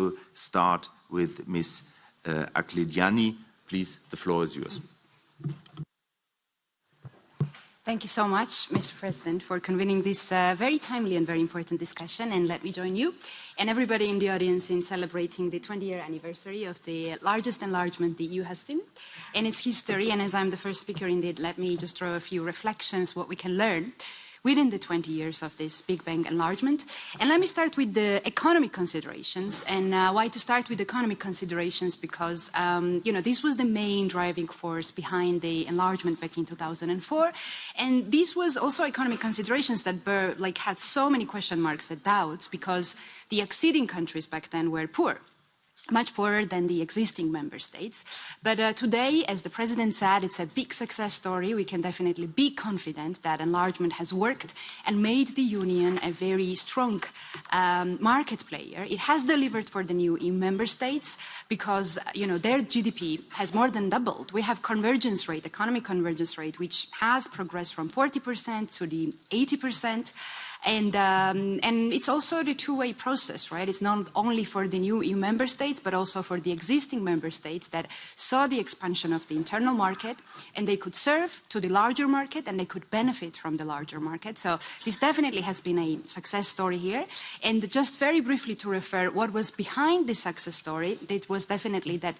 will start with Ms. Akhvlediani. Please, the floor is yours. Thank you so much, Mr. President, for convening this very timely and very important discussion. And let me join you and everybody in the audience in celebrating the 20-year anniversary of the largest enlargement the EU has seen in its history. And as I'm the first speaker, indeed, let me just throw a few reflections, what we can learn within the 20 years of this Big Bang enlargement. And let me start with the economic considerations. And why to start with economic considerations? Because, this was the main driving force behind the enlargement back in 2004. And this was also economic considerations that had so many question marks and doubts, because the acceding countries back then were poor, much poorer than the existing member states. But today, as the President said, it's a big success story. We can definitely be confident that enlargement has worked and made the Union a very strong market player. It has delivered for the new EU member states because, their GDP has more than doubled. We have convergence rate, economic convergence rate, which has progressed from 40% to the 80%. And it's also the two-way process, right? It's not only for the new EU member states, but also for the existing member states that saw the expansion of the internal market, and they could serve to the larger market, and they could benefit from the larger market. So this definitely has been a success story here. And just very briefly to refer what was behind this success story, it was definitely that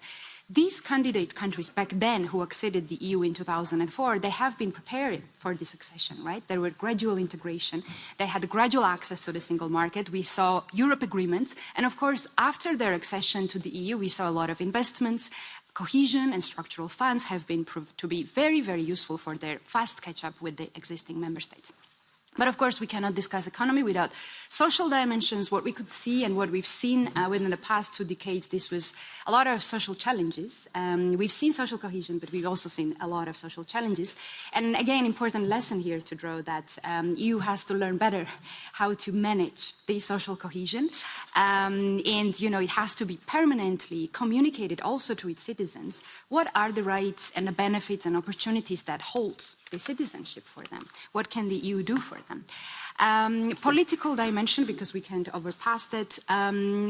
these candidate countries back then who acceded the EU in 2004, they have been preparing for this accession, right? There were gradual integration. They had gradual access to the single market. We saw Europe agreements. And of course, after their accession to the EU, we saw a lot of investments. Cohesion and structural funds have been proved to be very, very useful for their fast catch-up with the existing member states. But of course, we cannot discuss economy without social dimensions. What we could see and what we've seen within the past 2 decades, this was a lot of social challenges. We've seen social cohesion, but we've also seen a lot of social challenges. And again, important lesson here to draw that EU has to learn better how to manage the social cohesion. And, it has to be permanently communicated also to its citizens. What are the rights and the benefits and opportunities that holds the citizenship for them? What can the EU do for them? Political dimension, because we can't overpass that.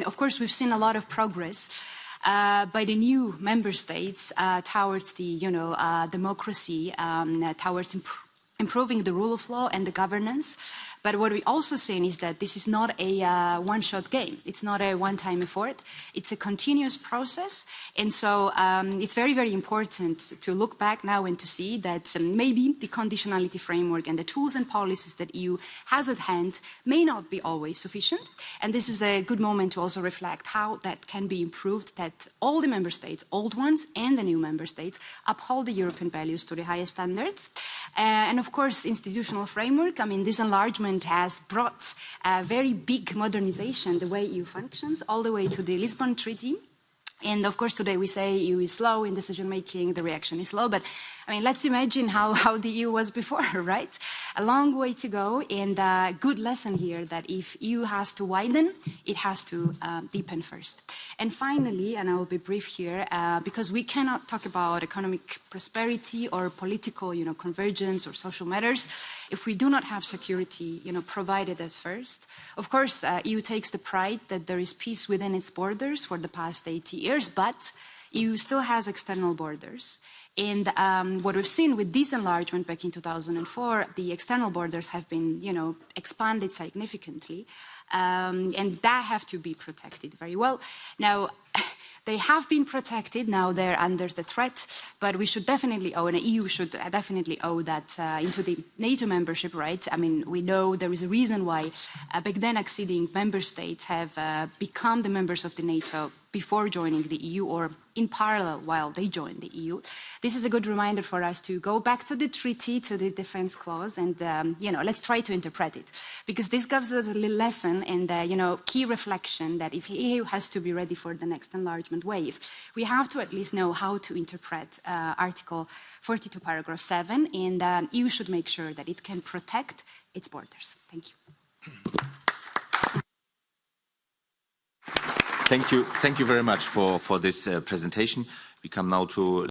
Of course, we've seen a lot of progress by the new member states towards the, democracy, towards improving the rule of law and the governance. But what we also seen is that this is not a one-shot game. It's not a one-time effort. It's a continuous process. And so it's very, very important to look back now and to see that maybe the conditionality framework and the tools and policies that EU has at hand may not be always sufficient. And this is a good moment to also reflect how that can be improved, that all the member states, old ones and the new member states, uphold the European values to the highest standards. And of course, institutional framework. I mean, this enlargement has brought a very big modernization, the way EU functions, all the way to the Lisbon Treaty. And of course, today we say EU is slow in decision-making, the reaction is slow, but I mean, let's imagine how the EU was before, right? A long way to go, and a good lesson here that if EU has to widen, it has to deepen first. And finally, and I will be brief here, because we cannot talk about economic prosperity or political, convergence or social matters if we do not have security, provided at first. Of course, EU takes the pride that there is peace within its borders for the past 80 years, but EU still has external borders. And what we've seen with this enlargement back in 2004, the external borders have been, expanded significantly, and that have to be protected very well. Now, they have been protected, now they're under the threat, but we should definitely owe, and the EU should definitely owe that into the NATO membership, right? I mean, we know there is a reason why back then acceding member states have become the members of the NATO before joining the EU or in parallel while they joined the EU. This is a good reminder for us to go back to the treaty, to the defense clause, and, let's try to interpret it. Because this gives us a little lesson and, key reflection that if the EU has to be ready for the next enlargement wave, we have to at least know how to interpret Article 42, paragraph 7, and EU should make sure that it can protect its borders. Thank you. Thank you very much for this presentation. We come now to